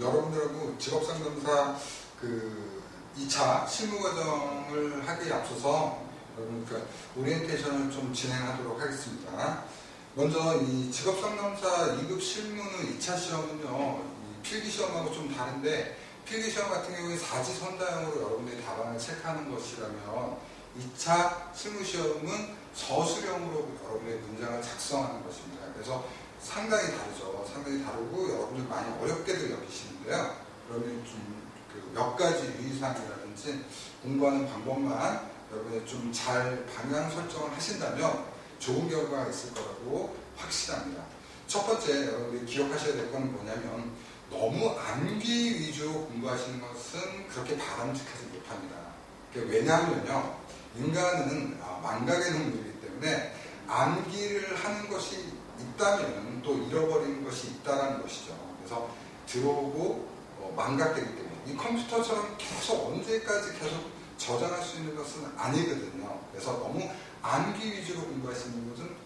여러분들하고 직업상담사 그 2차 실무 과정을 하기에 앞서서 여러분 그 오리엔테이션을 좀 진행하도록 하겠습니다. 먼저 이 직업상담사 2급 실무는 2차 시험은요, 이 필기시험하고 좀 다른데, 필기시험 같은 경우에 사지선다형으로 여러분들이 답안을 체크하는 것이라면 2차 실무시험은 서술형으로 여러분의 문장을 작성하는 것입니다. 그래서 상당히 다르죠. 상당히 다르고 여러분들 많이 어렵게도 여기시는데요. 그러면 좀 몇 가지 유의사항이라든지 공부하는 방법만 여러분이 좀 잘 방향 설정을 하신다면 좋은 결과가 있을 거라고 확신합니다. 첫 번째 여러분들이 기억하셔야 될 건 뭐냐면, 너무 암기 위주로 공부하시는 것은 그렇게 바람직하지 못합니다. 왜냐하면요, 인간은 망각의 동물이기 때문에 암기를 하는 것이 있다면 또 잃어버리는 것이 있다는 것이죠. 그래서 들어오고 망각되기 때문에 이 컴퓨터처럼 계속 언제까지 계속 저장할 수 있는 것은 아니거든요. 그래서 너무 암기 위주로 공부하시는 것은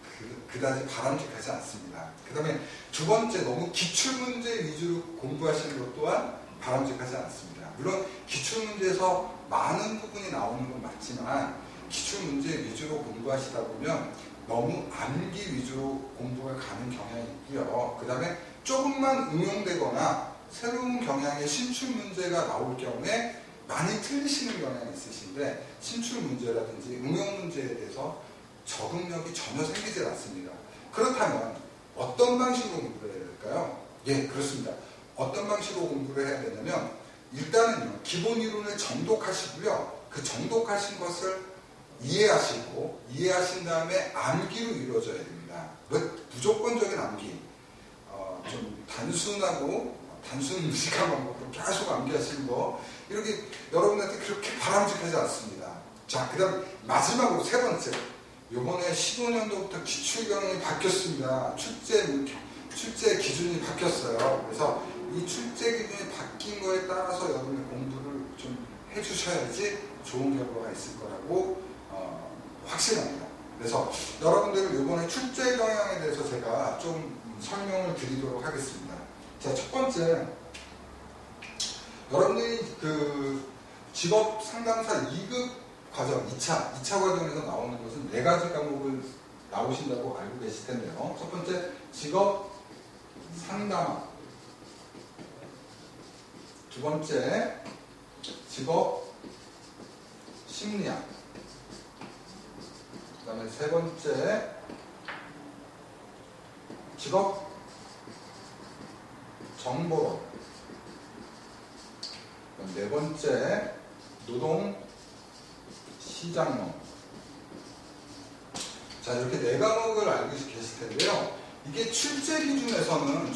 그다지 바람직하지 않습니다. 그 다음에 두 번째, 너무 기출문제 위주로 공부하시는 것 또한 바람직하지 않습니다. 물론 기출문제에서 많은 부분이 나오는 건 맞지만 기출문제 위주로 공부하시다 보면 너무 암기 위주로 공부가 가는 경향이 있고요. 그 다음에 조금만 응용되거나 새로운 경향의 신출문제가 나올 경우에 많이 틀리시는 경향이 있으신데, 신출문제라든지 응용문제에 대해서 적응력이 전혀 생기지 않습니다. 그렇다면 어떤 방식으로 공부를 해야 될까요? 예, 그렇습니다. 어떤 방식으로 공부를 해야 되냐면, 일단은요, 기본 이론을 정독하시고요. 그 정독하신 것을 이해하시고, 이해하신 다음에 암기로 이루어져야 됩니다. 무조건적인 암기. 좀 단순 무식한 방법으로 계속 암기하시는 거, 이렇게 여러분한테 그렇게 바람직하지 않습니다. 자, 그 다음 마지막으로 세 번째. 요번에 15년도부터 기출경영이 바뀌었습니다. 출제 기준이 바뀌었어요. 그래서 이 출제 기준이 바뀐 거에 따라서 여러분의 공부를 좀 해주셔야지 좋은 결과가 있을 거라고 확신합니다. 그래서 여러분들 요번에 출제 경향에 대해서 제가 좀 설명을 드리도록 하겠습니다. 자, 첫 번째, 여러분들이 그 직업 상담사 2급 과정, 2차 과정에서 나오는 것은 4가지 과목을 나오신다고 알고 계실 텐데요. 첫 번째, 직업 상담학. 두 번째, 직업 심리학. 그 다음에 세 번째, 직업 정보론. 네 번째, 노동 시장론. 자, 이렇게 4과목을 알고 계실 텐데요. 이게 출제 기준에서는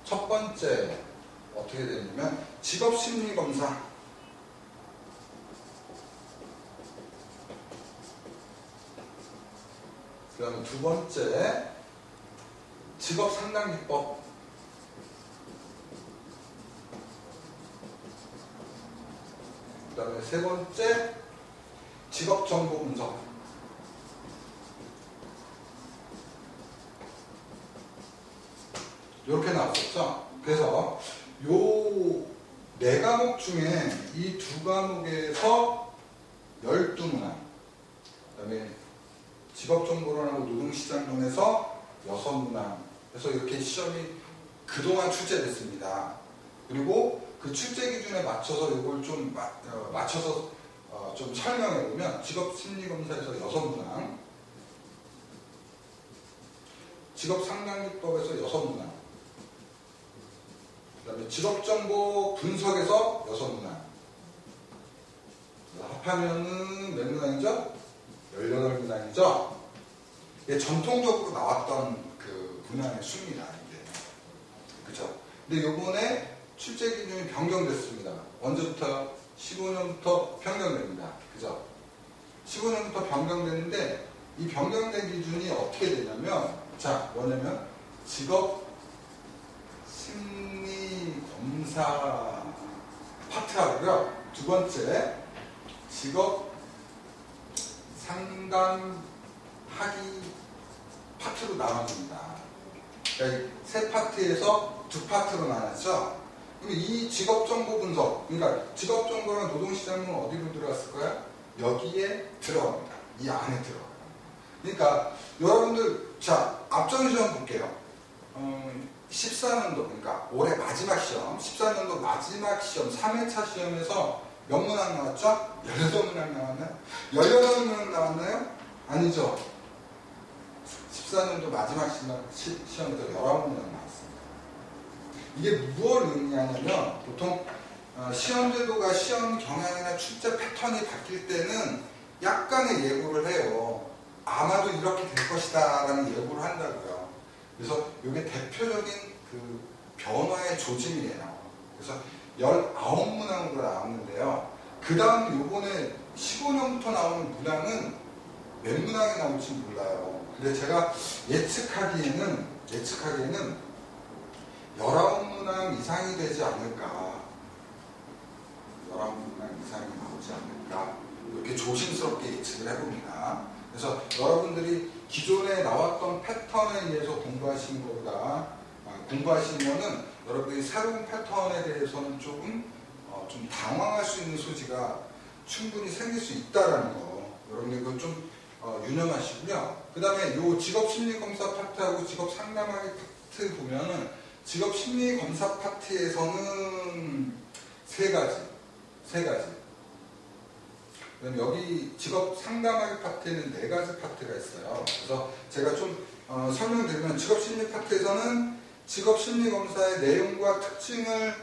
첫 번째 어떻게 되냐면 직업심리검사, 그 다음에 두 번째 직업상담기법, 그 다음에 세 번째 직업정보 분석, 이렇게 나왔었죠. 그래서 요 4과목 중에 이 2과목에서 12문항, 그 다음에 직업정보론하고 노동시장론에서 6문항, 그래서 이렇게 시험이 그동안 출제됐습니다. 그리고 그 출제 기준에 맞춰서 이걸 좀 맞춰서 좀 설명해 보면, 직업심리검사에서 6문항, 직업상담기법에서 6문항, 그 다음에 직업정보 분석에서 6문항, 합하면은 몇 문항이죠? 18문항이죠? 이게 전통적으로 나왔던 그 문항의 수입니다. 그쵸? 근데 요번에 출제 기준이 변경됐습니다. 언제부터? 15년부터 변경됩니다. 그죠? 15년부터 변경됐는데, 이 변경된 기준이 어떻게 되냐면, 자, 뭐냐면, 직업 심리 검사 파트하고요. 두 번째, 직업 상담하기 파트로 나눠집니다. 그러니까 세 파트에서 두 파트로 나눴죠. 그럼 이 직업정보 분석, 그러니까 직업정보랑 노동시장은 어디로 들어갔을 거야? 여기에 들어갑니다. 이 안에 들어가요. 그러니까 여러분들 자 앞전 시험 볼게요. 14년도 그러니까 올해 마지막 시험 14년도 마지막 시험 3회차 시험에서 몇 문항 나왔죠? 18문항 나왔나요? 18문항 나왔나요? 아니죠. 14년도 마지막 시험에서 19문항 나왔습니다. 이게 무엇을 의미하냐면 보통 시험 제도가 시험 경향이나 출제 패턴이 바뀔 때는 약간의 예고를 해요. 아마도 이렇게 될 것이다 라는 예고를 한다고요. 그래서 이게 대표적인 그 변화의 조짐이에요. 그래서 19문항으로 나왔는데요. 그 다음 요번에 15년부터 나오는 문항은 몇 문항이 나올지 몰라요. 근데 제가 예측하기에는 19문항 이상이 되지 않을까. 19문항 이상이 나오지 않을까. 이렇게 조심스럽게 예측을 해봅니다. 그래서 여러분들이 기존에 나왔던 패턴에 의해서 공부하시는 것보다 공부하시면은 여러분들이 새로운 패턴에 대해서는 조금 좀 당황할 수 있는 소지가 충분히 생길 수 있다라는 거 여러분들 그건 좀 유념하시고요. 그 다음에 요 직업심리검사 파트하고 직업상담하기 파트 보면은 직업심리검사 파트에서는 세 가지 그럼 여기 직업 상담하기 파트에는 4가지 파트가 있어요. 그래서 제가 좀 설명드리면 직업심리 파트에서는 직업심리검사의 내용과 특징을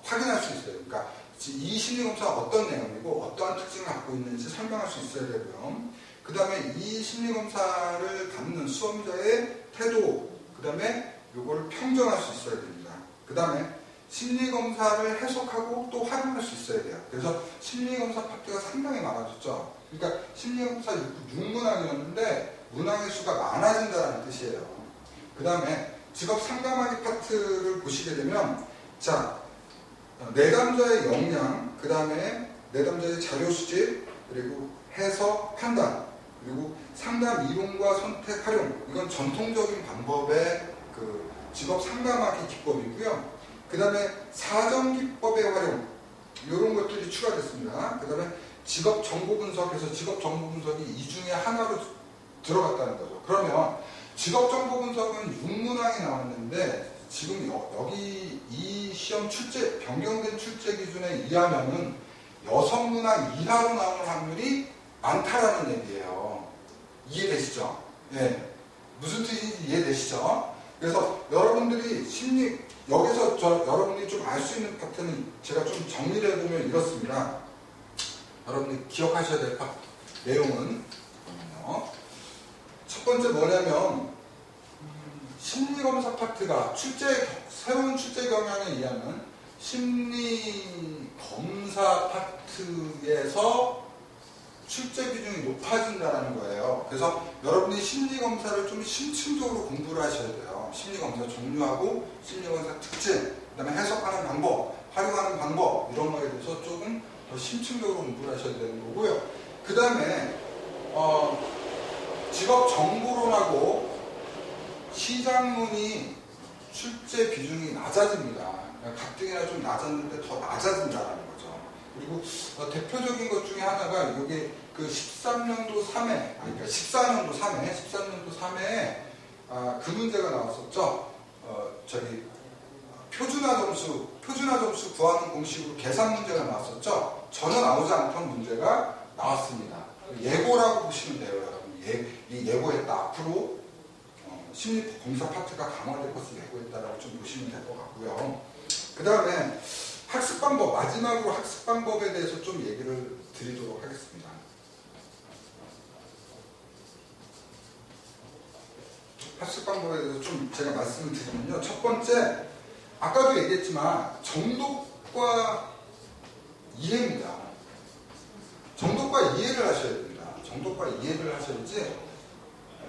확인할 수 있어요. 그러니까 이 심리검사가 어떤 내용이고 어떠한 특징을 갖고 있는지 설명할 수 있어야 되고요. 그 다음에 이 심리검사를 받는 수험자의 태도, 그 다음에 이걸 평정할 수 있어야 됩니다. 그 다음에 심리검사를 해석하고 또 활용할 수 있어야 돼요. 그래서 심리검사 파트가 상당히 많아졌죠. 그러니까 심리검사 6문항이었는데 문항의 수가 많아진다는 뜻이에요. 그 다음에 직업상담하기 파트를 보시게 되면 자 내담자의 역량, 그 다음에 내담자의 자료수집, 그리고 해석, 판단, 그리고 상담 이론과 선택, 활용 이건 전통적인 방법의 그 직업상담하기 기법이고요. 그 다음에 사전기법의 활용 이런 것들이 추가됐습니다. 그 다음에 직업정보분석에서 직업정보분석이 이 중에 하나로 들어갔다는 거죠. 그러면 직업정보분석은 6문항이 나왔는데 지금 여기 이 시험 출제 변경된 출제 기준에 의하면은 6문항 이하로 나오는 확률이 많다라는 얘기예요. 이해되시죠? 예. 무슨 뜻인지 이해되시죠? 그래서 여러분들이 여기서 여러분들이 좀 알 수 있는 파트는 제가 좀 정리를 해보면 이렇습니다. 여러분들이 기억하셔야 될 내용은 첫 번째 뭐냐면 심리검사 파트가 새로운 출제 경향에 의하면 심리검사 파트에서 출제 비중이 높아진다는 거예요. 그래서 여러분이 심리검사를 좀 심층적으로 공부를 하셔야 돼요. 심리검사 종류하고 심리검사 특징, 그 다음에 해석하는 방법, 활용하는 방법 이런 거에 대해서 조금 더 심층적으로 공부를 하셔야 되는 거고요. 그 다음에 직업정보론하고 시장론이 출제 비중이 낮아집니다. 가뜩이나 좀 낮았는데 더 낮아진다는 거죠. 그리고 대표적인 것 중에 하나가 이게 그 13년도 3회, 그러니까 14년도 3회에 그 문제가 나왔었죠. 표준화 점수 구하는 공식으로 계산 문제가 나왔었죠. 전혀 나오지 않던 문제가 나왔습니다. 예고라고 보시면 돼요, 여러분. 예고했다. 앞으로 심리검사 파트가 강화될 것을 예고했다라고 좀 보시면 될 것 같고요. 그 다음에 학습 방법, 마지막으로 학습 방법에 대해서 좀 얘기를 드리도록 하겠습니다. 학습 방법에 대해서 좀 제가 말씀을 드리면요. 첫 번째, 아까도 얘기했지만 정독과 이해입니다. 정독과 이해를 하셔야 됩니다. 정독과 이해를 하셔야지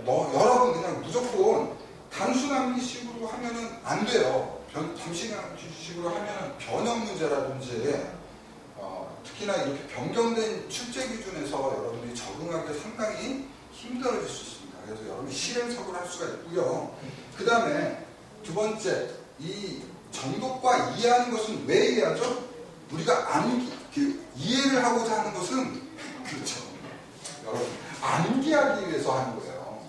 여러분 그냥 무조건 단순함식으로 하면은 안 돼요. 단순함식으로 하면은 변형 문제라든지 특히나 이렇게 변경된 출제 기준에서 여러분들이 적응하기 상당히 힘들어질 수 있습니다. 그래서 여러분이 실행착오를 할 수가 있고요. 그 다음에 두 번째, 이 정독과 이해하는 것은 왜 이해하죠? 우리가 이해를 하고자 하는 것은, 그렇죠, 여러분, 암기하기 위해서 하는 거예요.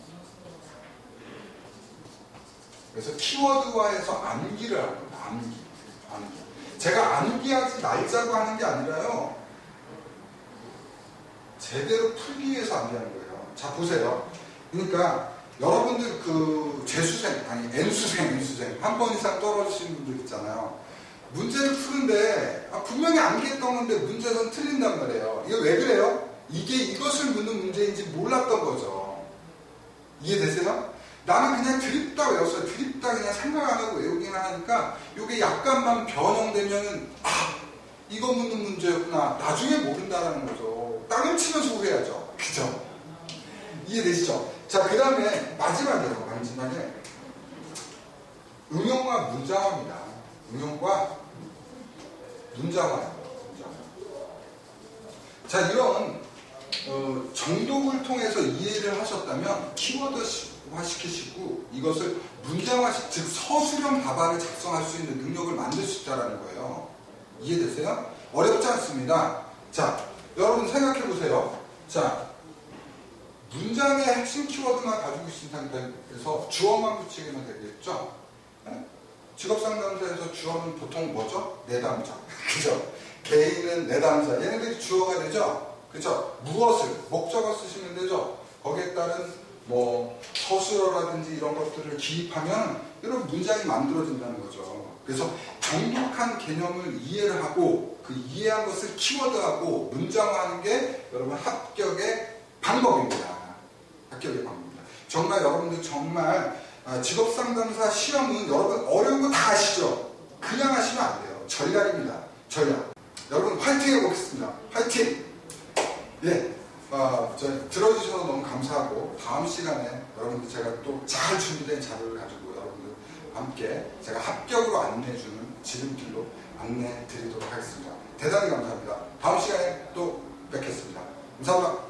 그래서 키워드화해서 암기를 하는 거예요. 암기. 제가 암기하지 말자고 하는 게 아니라요, 제대로 풀기 위해서 암기하는 거예요. 자, 보세요. 그러니까 여러분들 그 재수생, 아니 N수생 한 번 이상 떨어지시는 분들 있잖아요. 문제를 푸는데 분명히 암기했던 건데 문제는 틀린단 말이에요. 이게 왜 그래요? 이게 이것을 묻는 문제인지 몰랐던 거죠. 이해되세요? 나는 그냥 드립다 외웠어요. 드립다 그냥 생각 안 하고 외우기만 하니까 이게 약간만 변형되면은 이거 묻는 문제였구나. 나중에 모른다라는 거죠. 땅을 치면서 후회하죠. 그죠? 이해되시죠? 자, 그 다음에 마지막에 응용과 문장화입니다. 응용과 문장화예요. 자, 이런 정독을 통해서 이해를 하셨다면 키워드화 시키시고 이것을 문장화식, 즉 서술형 답안을 작성할 수 있는 능력을 만들 수 있다는 거예요. 이해되세요? 어렵지 않습니다. 자, 여러분 생각해 보세요. 자, 문장의 핵심 키워드만 가지고 있는 상태에서 주어만 붙이면 되겠죠? 네? 직업상담사에서 주어는 보통 뭐죠? 내담자. 그죠? 개인은 내담자. 얘네들이 주어가 되죠? 그죠? 무엇을, 목적어 쓰시면 되죠? 거기에 따른 뭐 서술어라든지 이런 것들을 기입하면 여러분 문장이 만들어진다는 거죠. 그래서 정독한 개념을 이해를 하고 그 이해한 것을 키워드하고 문장화하는 게 여러분 합격의 방법입니다. 합격의 방법입니다. 정말 여러분들 정말 직업상담사 시험은 여러분 어려운 거 다 아시죠? 그냥 하시면 안 돼요. 전략입니다. 전략. 여러분 화이팅 해보겠습니다. 화이팅! 예, 들어주셔서 너무 감사하고 다음 시간에 여러분들 제가 또 잘 준비된 자료를 가지고 여러분들 함께 제가 합격으로 안내해주는 지름길로 안내해 드리도록 하겠습니다. 대단히 감사합니다. 다음 시간에 또 뵙겠습니다. 감사합니다.